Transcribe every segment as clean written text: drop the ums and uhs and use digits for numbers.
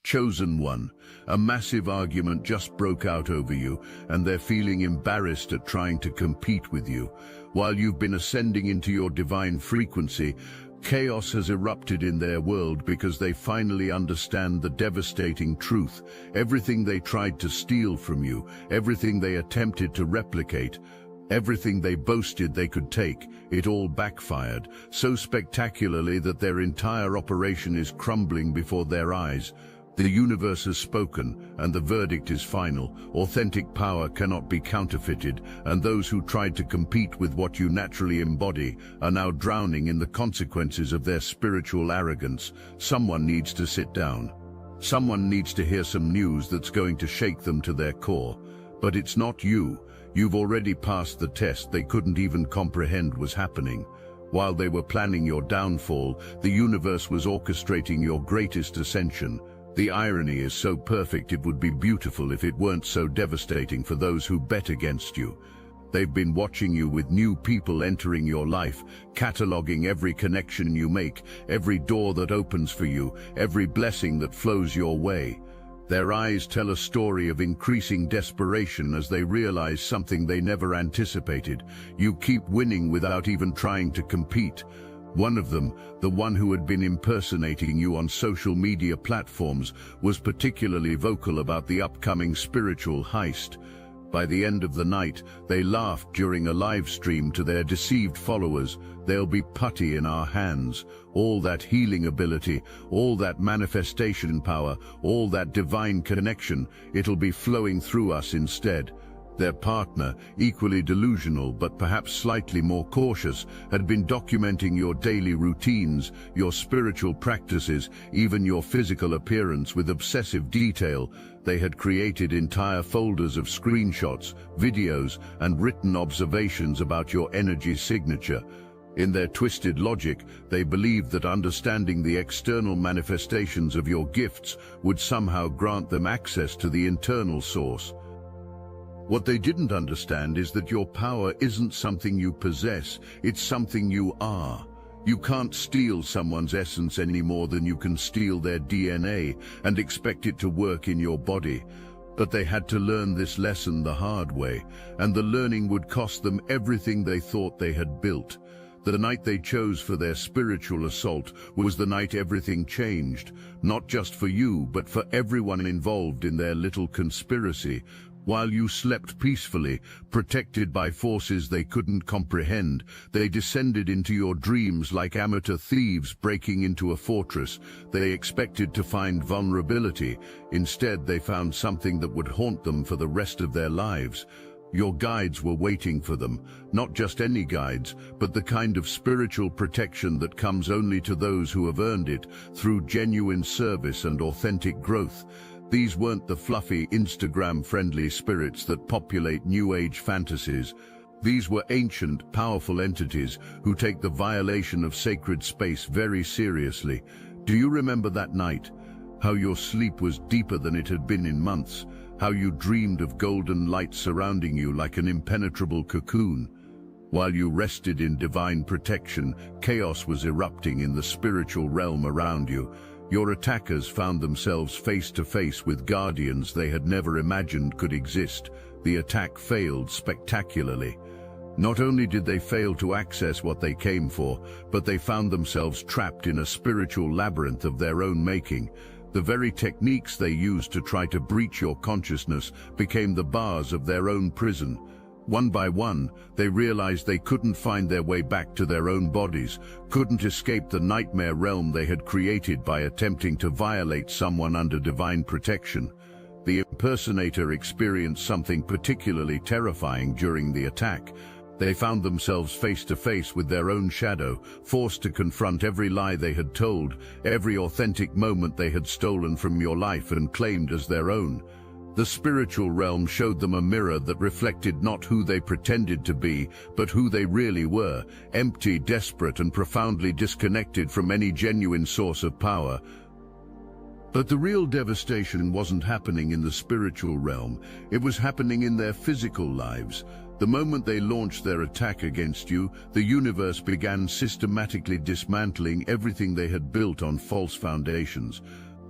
Chosen one, a massive argument just broke out over you, and they're feeling embarrassed at trying to compete with you. While you've been ascending into your divine frequency, chaos has erupted in their world because they finally understand the devastating truth. Everything they tried to steal from you, everything they attempted to replicate, everything they boasted they could take, it all backfired, so spectacularly that their entire operation is crumbling before their eyes. The universe has spoken, and the verdict is final. Authentic power cannot be counterfeited, and those who tried to compete with what you naturally embody are now drowning in the consequences of their spiritual arrogance. Someone needs to sit down. Someone needs to hear some news that's going to shake them to their core. But it's not you. You've already passed the test they couldn't even comprehend was happening. While they were planning your downfall, the universe was orchestrating your greatest ascension. The irony is so perfect it would be beautiful if it weren't so devastating for those who bet against you. They've been watching you with new people entering your life, cataloging every connection you make, every door that opens for you, every blessing that flows your way. Their eyes tell a story of increasing desperation as they realize something they never anticipated. You keep winning without even trying to compete. One of them, the one who had been impersonating you on social media platforms, was particularly vocal about the upcoming spiritual heist. By the end of the night, they laughed during a live stream to their deceived followers. "They'll be putty in our hands. All that healing ability, all that manifestation power, all that divine connection, it'll be flowing through us instead." Their partner, equally delusional but perhaps slightly more cautious, had been documenting your daily routines, your spiritual practices, even your physical appearance with obsessive detail. They had created entire folders of screenshots, videos, and written observations about your energy signature. In their twisted logic, they believed that understanding the external manifestations of your gifts would somehow grant them access to the internal source. What they didn't understand is that your power isn't something you possess, it's something you are. You can't steal someone's essence any more than you can steal their DNA and expect it to work in your body. But they had to learn this lesson the hard way, and the learning would cost them everything they thought they had built. The night they chose for their spiritual assault was the night everything changed, not just for you, but for everyone involved in their little conspiracy. While you slept peacefully, protected by forces they couldn't comprehend, they descended into your dreams like amateur thieves breaking into a fortress. They expected to find vulnerability. Instead, they found something that would haunt them for the rest of their lives. Your guides were waiting for them, not just any guides, but the kind of spiritual protection that comes only to those who have earned it through genuine service and authentic growth. These weren't the fluffy, Instagram-friendly spirits that populate New Age fantasies. These were ancient, powerful entities who take the violation of sacred space very seriously. Do you remember that night? How your sleep was deeper than it had been in months? How you dreamed of golden light surrounding you like an impenetrable cocoon? While you rested in divine protection, chaos was erupting in the spiritual realm around you. Your attackers found themselves face to face with guardians they had never imagined could exist. The attack failed spectacularly. Not only did they fail to access what they came for, but they found themselves trapped in a spiritual labyrinth of their own making. The very techniques they used to try to breach your consciousness became the bars of their own prison. One by one, they realized they couldn't find their way back to their own bodies, couldn't escape the nightmare realm they had created by attempting to violate someone under divine protection. The impersonator experienced something particularly terrifying during the attack. They found themselves face to face with their own shadow, forced to confront every lie they had told, every authentic moment they had stolen from your life and claimed as their own. The spiritual realm showed them a mirror that reflected not who they pretended to be, but who they really were, empty, desperate, and profoundly disconnected from any genuine source of power. But the real devastation wasn't happening in the spiritual realm, it was happening in their physical lives. The moment they launched their attack against you, the universe began systematically dismantling everything they had built on false foundations.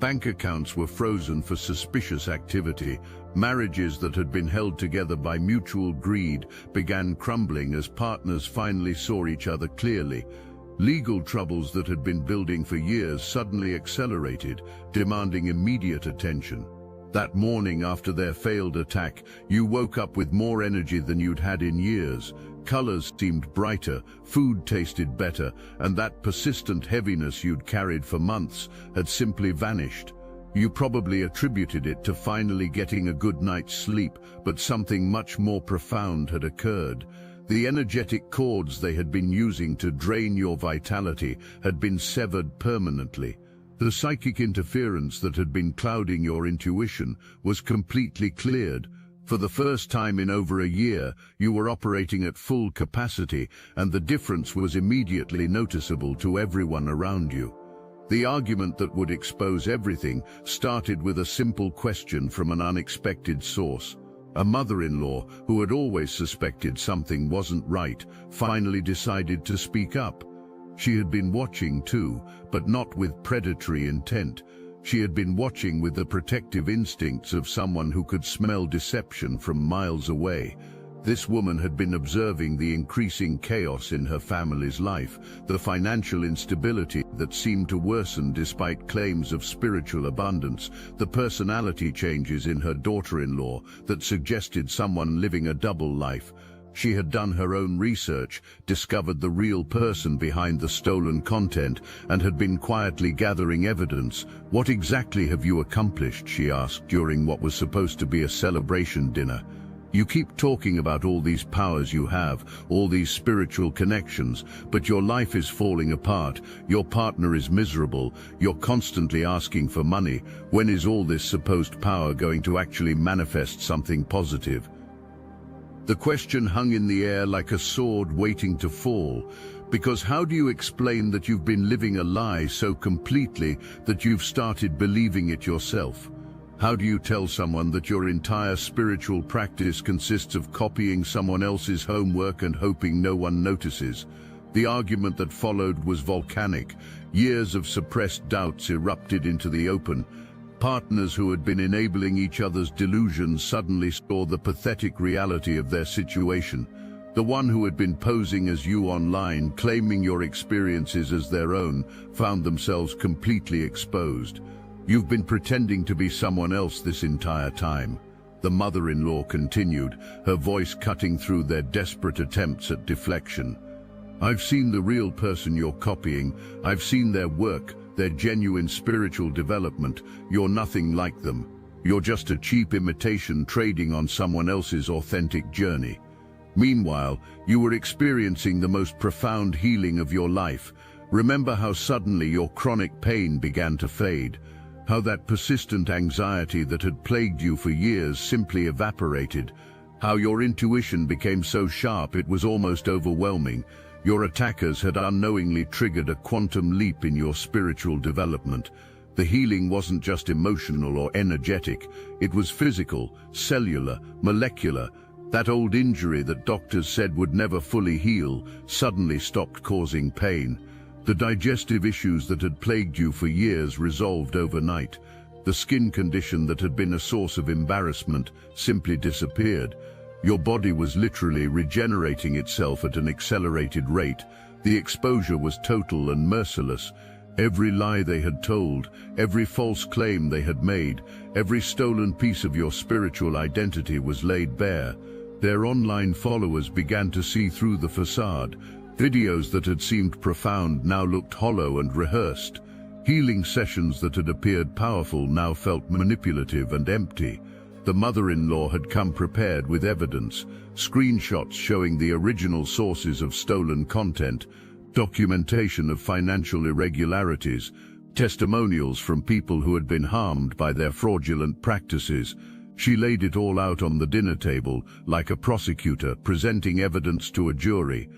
Bank accounts were frozen for suspicious activity. Marriages that had been held together by mutual greed began crumbling as partners finally saw each other clearly. Legal troubles that had been building for years suddenly accelerated, demanding immediate attention. That morning after their failed attack, you woke up with more energy than you'd had in years. Colors seemed brighter, food tasted better, and that persistent heaviness you'd carried for months had simply vanished. You probably attributed it to finally getting a good night's sleep, but something much more profound had occurred. The energetic cords they had been using to drain your vitality had been severed permanently. The psychic interference that had been clouding your intuition was completely cleared. For the first time in over a year, you were operating at full capacity, and the difference was immediately noticeable to everyone around you. The argument that would expose everything started with a simple question from an unexpected source. A mother-in-law, who had always suspected something wasn't right, finally decided to speak up. She had been watching too, but not with predatory intent. She had been watching with the protective instincts of someone who could smell deception from miles away. This woman had been observing the increasing chaos in her family's life, the financial instability that seemed to worsen despite claims of spiritual abundance, the personality changes in her daughter-in-law that suggested someone living a double life. She had done her own research, discovered the real person behind the stolen content, and had been quietly gathering evidence. "What exactly have you accomplished?" she asked during what was supposed to be a celebration dinner. "You keep talking about all these powers you have, all these spiritual connections, but your life is falling apart, your partner is miserable, you're constantly asking for money. When is all this supposed power going to actually manifest something positive?" The question hung in the air like a sword waiting to fall, because how do you explain that you've been living a lie so completely that you've started believing it yourself? How do you tell someone that your entire spiritual practice consists of copying someone else's homework and hoping no one notices? The argument that followed was volcanic. Years of suppressed doubts erupted into the open. Partners who had been enabling each other's delusions suddenly saw the pathetic reality of their situation. The one who had been posing as you online, claiming your experiences as their own, found themselves completely exposed. "You've been pretending to be someone else this entire time," the mother-in-law continued, her voice cutting through their desperate attempts at deflection. "I've seen the real person you're copying. I've seen their work, their genuine spiritual development. You're nothing like them. You're just a cheap imitation trading on someone else's authentic journey." Meanwhile, you were experiencing the most profound healing of your life. Remember how suddenly your chronic pain began to fade, how that persistent anxiety that had plagued you for years simply evaporated, how your intuition became so sharp it was almost overwhelming. Your attackers had unknowingly triggered a quantum leap in your spiritual development. The healing wasn't just emotional or energetic, it was physical, cellular, molecular. That old injury that doctors said would never fully heal suddenly stopped causing pain. The digestive issues that had plagued you for years resolved overnight. The skin condition that had been a source of embarrassment simply disappeared. Your body was literally regenerating itself at an accelerated rate. The exposure was total and merciless. Every lie they had told, every false claim they had made, every stolen piece of your spiritual identity was laid bare. Their online followers began to see through the facade. Videos that had seemed profound now looked hollow and rehearsed. Healing sessions that had appeared powerful now felt manipulative and empty. The mother-in-law had come prepared with evidence, screenshots showing the original sources of stolen content, documentation of financial irregularities, testimonials from people who had been harmed by their fraudulent practices. She laid it all out on the dinner table, like a prosecutor presenting evidence to a jury.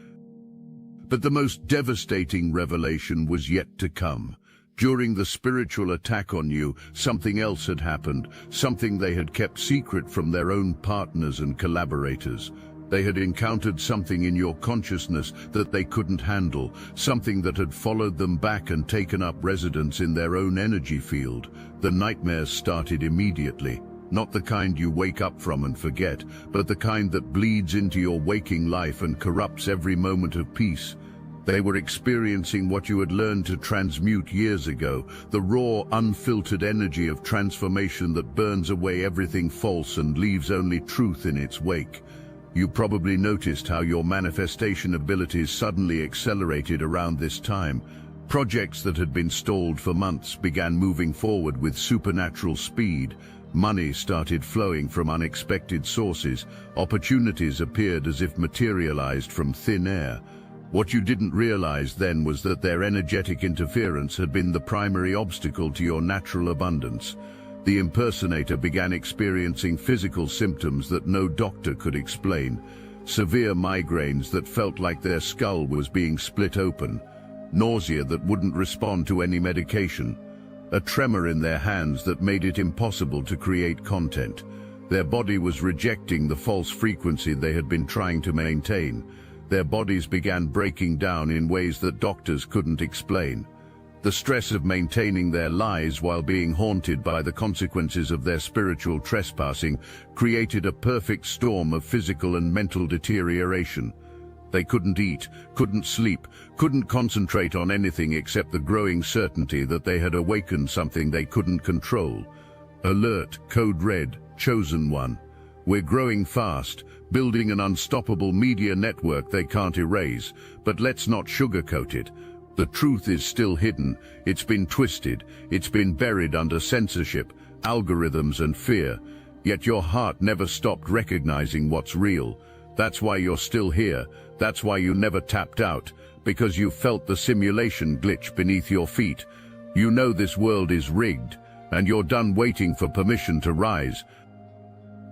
But the most devastating revelation was yet to come. During the spiritual attack on you, something else had happened, something they had kept secret from their own partners and collaborators. They had encountered something in your consciousness that they couldn't handle, something that had followed them back and taken up residence in their own energy field. The nightmares started immediately. Not the kind you wake up from and forget, but the kind that bleeds into your waking life and corrupts every moment of peace. They were experiencing what you had learned to transmute years ago, the raw, unfiltered energy of transformation that burns away everything false and leaves only truth in its wake. You probably noticed how your manifestation abilities suddenly accelerated around this time. Projects that had been stalled for months began moving forward with supernatural speed. Money started flowing from unexpected sources. Opportunities appeared as if materialized from thin air. What you didn't realize then was that their energetic interference had been the primary obstacle to your natural abundance. The impersonator began experiencing physical symptoms that no doctor could explain. Severe migraines that felt like their skull was being split open. Nausea that wouldn't respond to any medication. A tremor in their hands that made it impossible to create content. Their body was rejecting the false frequency they had been trying to maintain. Their bodies began breaking down in ways that doctors couldn't explain. The stress of maintaining their lives while being haunted by the consequences of their spiritual trespassing created a perfect storm of physical and mental deterioration. They couldn't eat, couldn't sleep, couldn't concentrate on anything except the growing certainty that they had awakened something they couldn't control. Alert, code red, chosen one. We're growing fast, building an unstoppable media network they can't erase, but let's not sugarcoat it. The truth is still hidden, it's been twisted, it's been buried under censorship, algorithms and fear, yet your heart never stopped recognizing what's real. That's why you're still here, that's why you never tapped out, because you felt the simulation glitch beneath your feet. You know this world is rigged, and you're done waiting for permission to rise.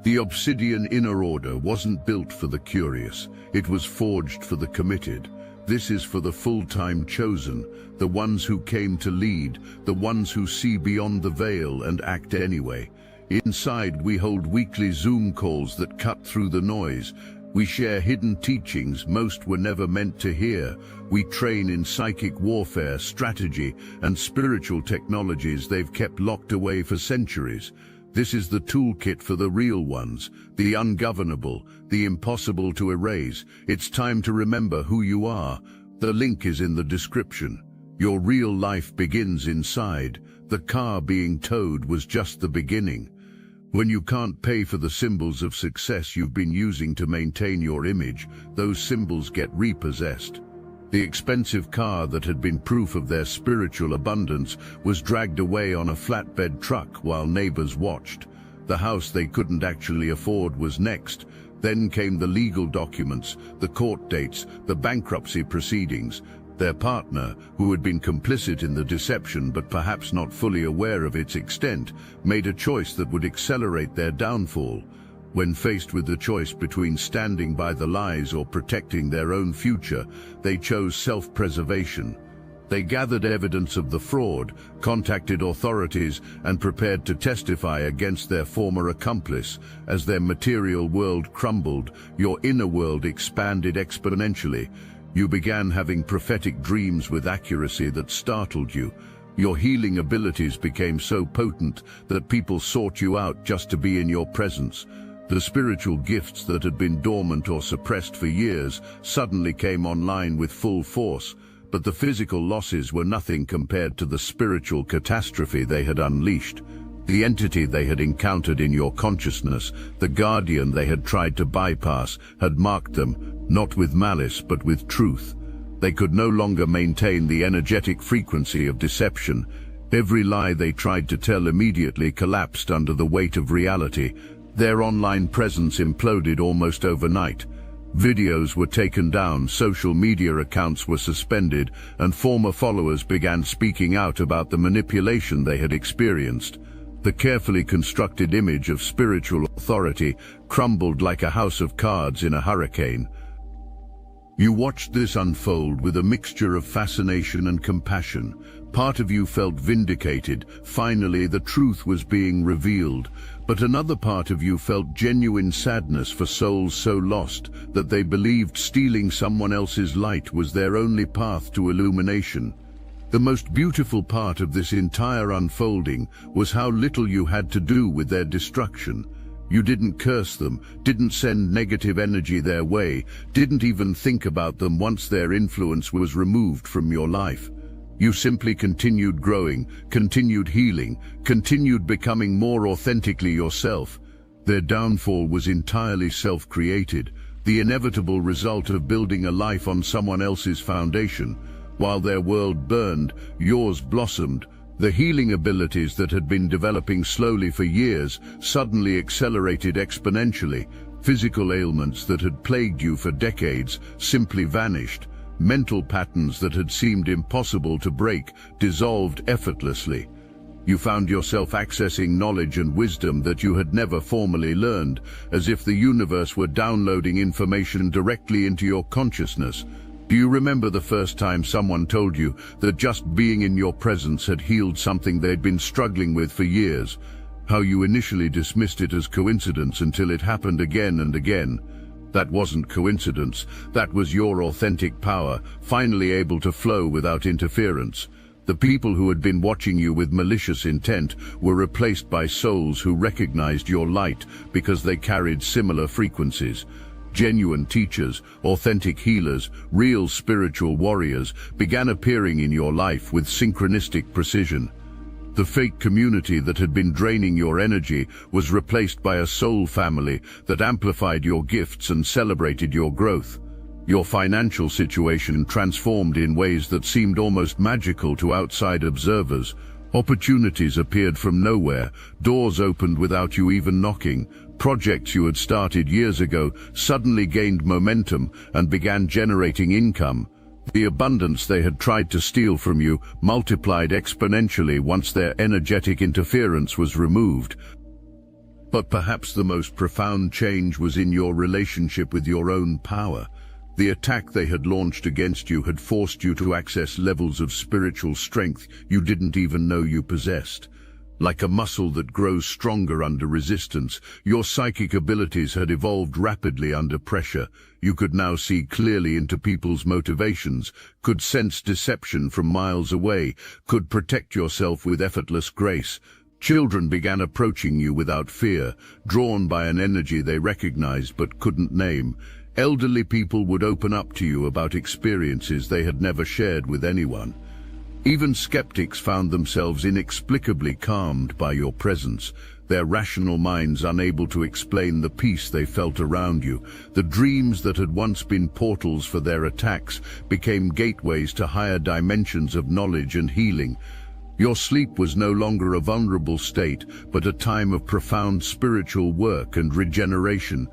The Obsidian Inner Order wasn't built for the curious, it was forged for the committed. This is for the full-time chosen, the ones who came to lead, the ones who see beyond the veil and act anyway. Inside, we hold weekly Zoom calls that cut through the noise. We share hidden teachings most were never meant to hear. We train in psychic warfare, strategy, and spiritual technologies they've kept locked away for centuries. This is the toolkit for the real ones, the ungovernable, the impossible to erase. It's time to remember who you are. The link is in the description. Your real life begins inside. The car being towed was just the beginning. When you can't pay for the symbols of success you've been using to maintain your image, those symbols get repossessed. The expensive car that had been proof of their spiritual abundance was dragged away on a flatbed truck while neighbors watched. The house they couldn't actually afford was next. Then came the legal documents, the court dates, the bankruptcy proceedings. Their partner, who had been complicit in the deception but perhaps not fully aware of its extent, made a choice that would accelerate their downfall. When faced with the choice between standing by the lies or protecting their own future, they chose self-preservation. They gathered evidence of the fraud, contacted authorities, and prepared to testify against their former accomplice. As their material world crumbled, your inner world expanded exponentially. You began having prophetic dreams with accuracy that startled you. Your healing abilities became so potent that people sought you out just to be in your presence. The spiritual gifts that had been dormant or suppressed for years suddenly came online with full force, but the physical losses were nothing compared to the spiritual catastrophe they had unleashed. The entity they had encountered in your consciousness, the guardian they had tried to bypass, had marked them, not with malice but with truth. They could no longer maintain the energetic frequency of deception. Every lie they tried to tell immediately collapsed under the weight of reality. Their online presence imploded almost overnight. Videos were taken down, social media accounts were suspended, and former followers began speaking out about the manipulation they had experienced. The carefully constructed image of spiritual authority crumbled like a house of cards in a hurricane. You watched this unfold with a mixture of fascination and compassion. Part of you felt vindicated. Finally, the truth was being revealed. But another part of you felt genuine sadness for souls so lost that they believed stealing someone else's light was their only path to illumination. The most beautiful part of this entire unfolding was how little you had to do with their destruction. You didn't curse them, didn't send negative energy their way, didn't even think about them once their influence was removed from your life. You simply continued growing, continued healing, continued becoming more authentically yourself. Their downfall was entirely self-created, the inevitable result of building a life on someone else's foundation. While their world burned, yours blossomed. The healing abilities that had been developing slowly for years suddenly accelerated exponentially. Physical ailments that had plagued you for decades simply vanished. Mental patterns that had seemed impossible to break dissolved effortlessly. You found yourself accessing knowledge and wisdom that you had never formally learned, as if the universe were downloading information directly into your consciousness. Do you remember the first time someone told you that just being in your presence had healed something they'd been struggling with for years? How you initially dismissed it as coincidence until it happened again and again. That wasn't coincidence, that was your authentic power, finally able to flow without interference. The people who had been watching you with malicious intent were replaced by souls who recognized your light because they carried similar frequencies. Genuine teachers, authentic healers, real spiritual warriors began appearing in your life with synchronistic precision. The fake community that had been draining your energy was replaced by a soul family that amplified your gifts and celebrated your growth. Your financial situation transformed in ways that seemed almost magical to outside observers. Opportunities appeared from nowhere, doors opened without you even knocking. Projects you had started years ago suddenly gained momentum and began generating income. The abundance they had tried to steal from you multiplied exponentially once their energetic interference was removed. But perhaps the most profound change was in your relationship with your own power. The attack they had launched against you had forced you to access levels of spiritual strength you didn't even know you possessed. Like a muscle that grows stronger under resistance, your psychic abilities had evolved rapidly under pressure. You could now see clearly into people's motivations, could sense deception from miles away, could protect yourself with effortless grace. Children began approaching you without fear, drawn by an energy they recognized but couldn't name. Elderly people would open up to you about experiences they had never shared with anyone. Even skeptics found themselves inexplicably calmed by your presence, their rational minds unable to explain the peace they felt around you. The dreams that had once been portals for their attacks became gateways to higher dimensions of knowledge and healing. Your sleep was no longer a vulnerable state, but a time of profound spiritual work and regeneration.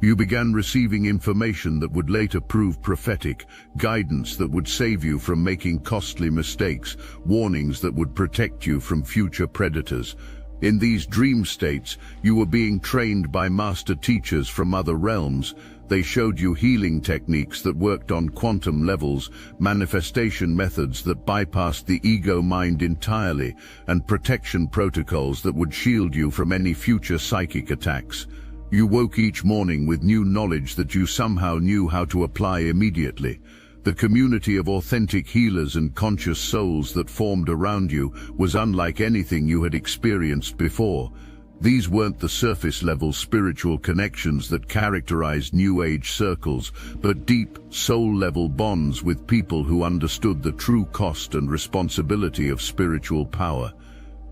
You began receiving information that would later prove prophetic, guidance that would save you from making costly mistakes, warnings that would protect you from future predators. In these dream states, you were being trained by master teachers from other realms. They showed you healing techniques that worked on quantum levels, manifestation methods that bypassed the ego mind entirely, and protection protocols that would shield you from any future psychic attacks. You woke each morning with new knowledge that you somehow knew how to apply immediately. The community of authentic healers and conscious souls that formed around you was unlike anything you had experienced before. These weren't the surface-level spiritual connections that characterized New Age circles, but deep, soul-level bonds with people who understood the true cost and responsibility of spiritual power.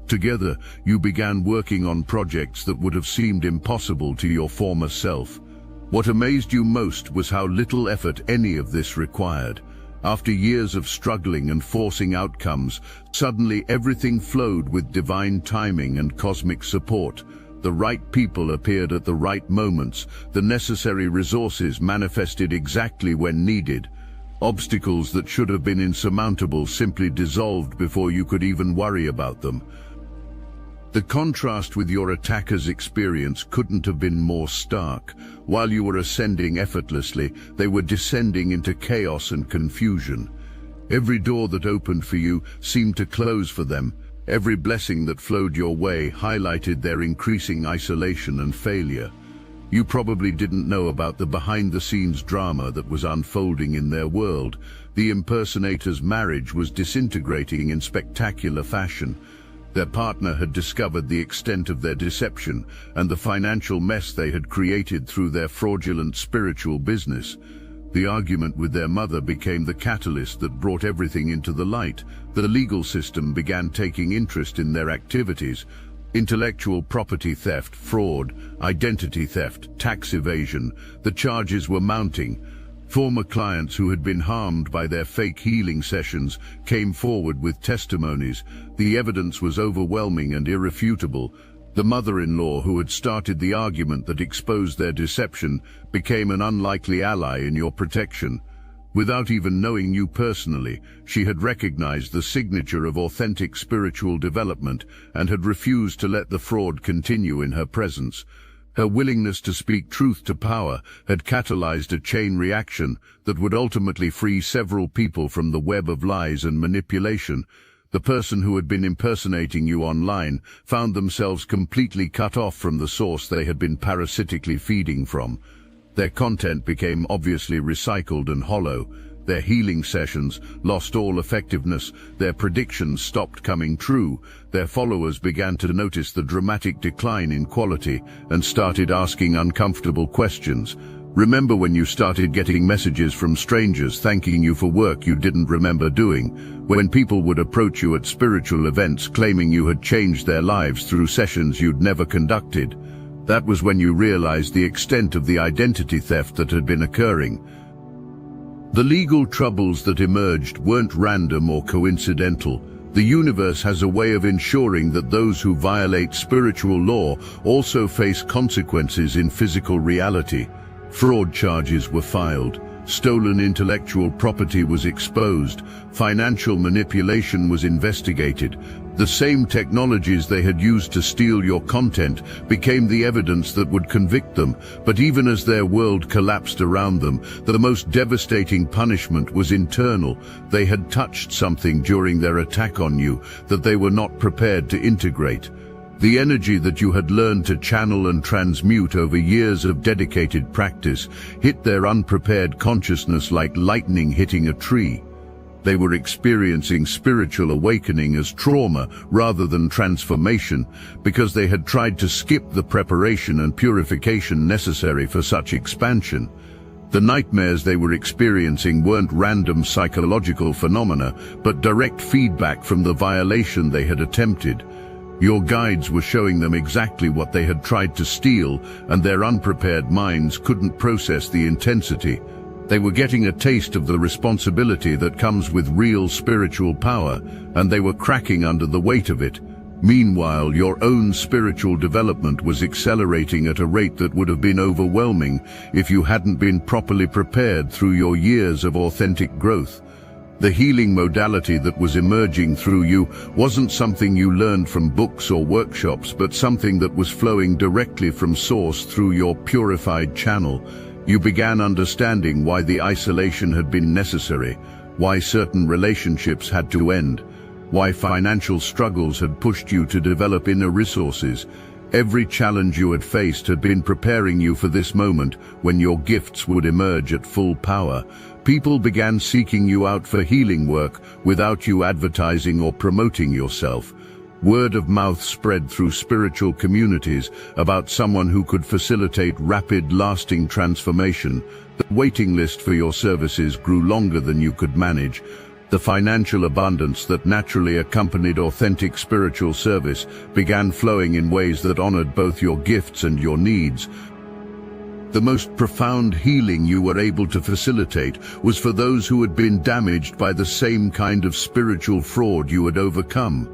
Together, you began working on projects that would have seemed impossible to your former self. What amazed you most was how little effort any of this required. After years of struggling and forcing outcomes, suddenly everything flowed with divine timing and cosmic support. The right people appeared at the right moments, the necessary resources manifested exactly when needed. Obstacles that should have been insurmountable simply dissolved before you could even worry about them. The contrast with your attacker's experience couldn't have been more stark. While you were ascending effortlessly, they were descending into chaos and confusion. Every door that opened for you seemed to close for them. Every blessing that flowed your way highlighted their increasing isolation and failure. You probably didn't know about the behind-the-scenes drama that was unfolding in their world. The impersonator's marriage was disintegrating in spectacular fashion. Their partner had discovered the extent of their deception and the financial mess they had created through their fraudulent spiritual business. The argument with their mother became the catalyst that brought everything into the light. The legal system began taking interest in their activities. Intellectual property theft, fraud, identity theft, tax evasion. The charges were mounting. Former clients who had been harmed by their fake healing sessions came forward with testimonies. The evidence was overwhelming and irrefutable. The mother-in-law who had started the argument that exposed their deception became an unlikely ally in your protection. Without even knowing you personally, she had recognized the signature of authentic spiritual development and had refused to let the fraud continue in her presence. Her willingness to speak truth to power had catalyzed a chain reaction that would ultimately free several people from the web of lies and manipulation. The person who had been impersonating you online found themselves completely cut off from the source they had been parasitically feeding from. Their content became obviously recycled and hollow. Their healing sessions lost all effectiveness. Their predictions stopped coming true. Their followers began to notice the dramatic decline in quality and started asking uncomfortable questions. Remember when you started getting messages from strangers thanking you for work you didn't remember doing? When people would approach you at spiritual events claiming you had changed their lives through sessions you'd never conducted? That was when you realized the extent of the identity theft that had been occurring. The legal troubles that emerged weren't random or coincidental. The universe has a way of ensuring that those who violate spiritual law also face consequences in physical reality. Fraud charges were filed. Stolen intellectual property was exposed. Financial manipulation was investigated. The same technologies they had used to steal your content became the evidence that would convict them. But even as their world collapsed around them, the most devastating punishment was internal. They had touched something during their attack on you that they were not prepared to integrate. The energy that you had learned to channel and transmute over years of dedicated practice hit their unprepared consciousness like lightning hitting a tree. They were experiencing spiritual awakening as trauma rather than transformation because they had tried to skip the preparation and purification necessary for such expansion. The nightmares they were experiencing weren't random psychological phenomena, but direct feedback from the violation they had attempted. Your guides were showing them exactly what they had tried to steal, and their unprepared minds couldn't process the intensity. They were getting a taste of the responsibility that comes with real spiritual power, and they were cracking under the weight of it. Meanwhile, your own spiritual development was accelerating at a rate that would have been overwhelming if you hadn't been properly prepared through your years of authentic growth. The healing modality that was emerging through you wasn't something you learned from books or workshops, but something that was flowing directly from source through your purified channel. You began understanding why the isolation had been necessary, why certain relationships had to end, why financial struggles had pushed you to develop inner resources. Every challenge you had faced had been preparing you for this moment when your gifts would emerge at full power. People began seeking you out for healing work without you advertising or promoting yourself. Word of mouth spread through spiritual communities about someone who could facilitate rapid, lasting transformation. The waiting list for your services grew longer than you could manage. The financial abundance that naturally accompanied authentic spiritual service began flowing in ways that honored both your gifts and your needs. The most profound healing you were able to facilitate was for those who had been damaged by the same kind of spiritual fraud you had overcome.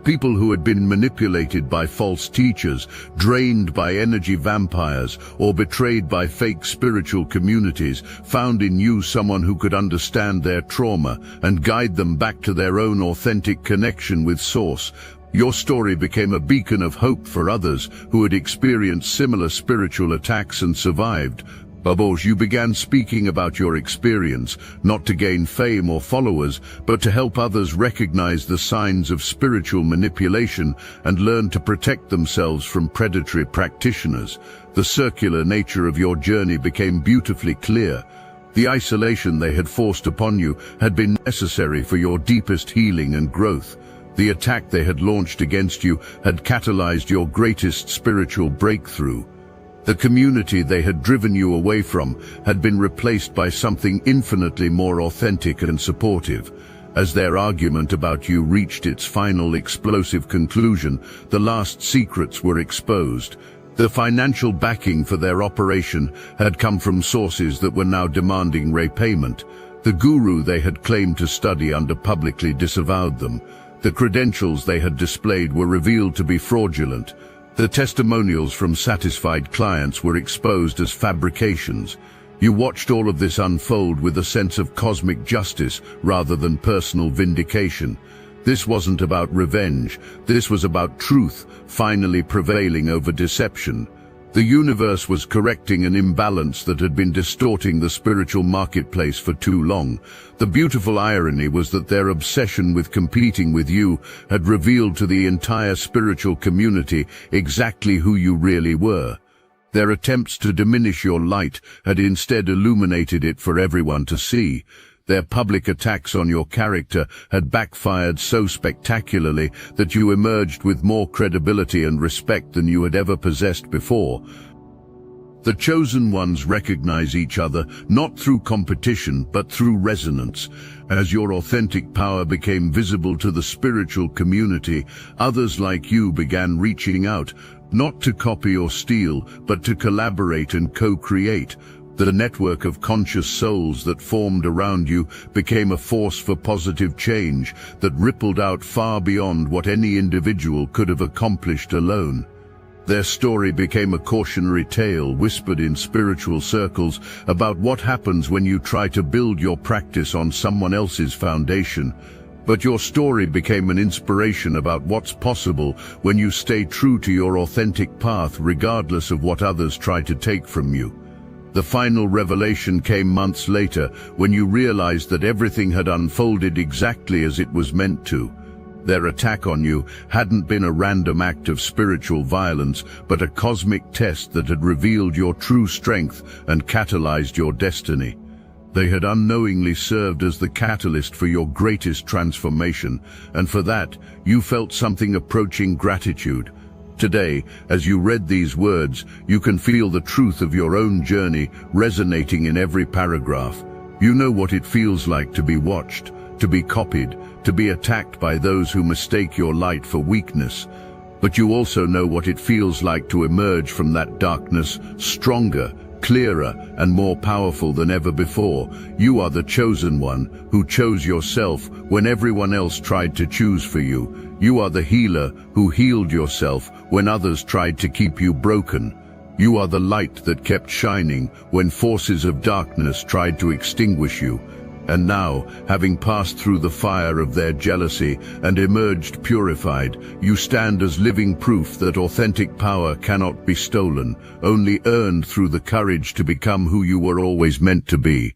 People who had been manipulated by false teachers, drained by energy vampires, or betrayed by fake spiritual communities found in you someone who could understand their trauma and guide them back to their own authentic connection with Source. Your story became a beacon of hope for others who had experienced similar spiritual attacks and survived. Babos, you began speaking about your experience, not to gain fame or followers, but to help others recognize the signs of spiritual manipulation and learn to protect themselves from predatory practitioners. The circular nature of your journey became beautifully clear. The isolation they had forced upon you had been necessary for your deepest healing and growth. The attack they had launched against you had catalyzed your greatest spiritual breakthrough. The community they had driven you away from had been replaced by something infinitely more authentic and supportive. As their argument about you reached its final explosive conclusion, the last secrets were exposed. The financial backing for their operation had come from sources that were now demanding repayment. The guru they had claimed to study under publicly disavowed them. The credentials they had displayed were revealed to be fraudulent. The testimonials from satisfied clients were exposed as fabrications. You watched all of this unfold with a sense of cosmic justice rather than personal vindication. This wasn't about revenge. This was about truth finally prevailing over deception. The universe was correcting an imbalance that had been distorting the spiritual marketplace for too long. The beautiful irony was that their obsession with competing with you had revealed to the entire spiritual community exactly who you really were. Their attempts to diminish your light had instead illuminated it for everyone to see. Their public attacks on your character had backfired so spectacularly that you emerged with more credibility and respect than you had ever possessed before. The chosen ones recognize each other not through competition but through resonance. As your authentic power became visible to the spiritual community, others like you began reaching out, not to copy or steal, but to collaborate and co-create. The network of conscious souls that formed around you became a force for positive change that rippled out far beyond what any individual could have accomplished alone. Their story became a cautionary tale whispered in spiritual circles about what happens when you try to build your practice on someone else's foundation. But your story became an inspiration about what's possible when you stay true to your authentic path regardless of what others try to take from you. The final revelation came months later when you realized that everything had unfolded exactly as it was meant to. Their attack on you hadn't been a random act of spiritual violence, but a cosmic test that had revealed your true strength and catalyzed your destiny. They had unknowingly served as the catalyst for your greatest transformation, and for that, you felt something approaching gratitude. Today, as you read these words, you can feel the truth of your own journey resonating in every paragraph. You know what it feels like to be watched, to be copied, to be attacked by those who mistake your light for weakness. But you also know what it feels like to emerge from that darkness stronger, clearer, and more powerful than ever before. You are the chosen one who chose yourself when everyone else tried to choose for you. You are the healer who healed yourself when others tried to keep you broken. You are the light that kept shining when forces of darkness tried to extinguish you. And now, having passed through the fire of their jealousy and emerged purified, you stand as living proof that authentic power cannot be stolen, only earned through the courage to become who you were always meant to be.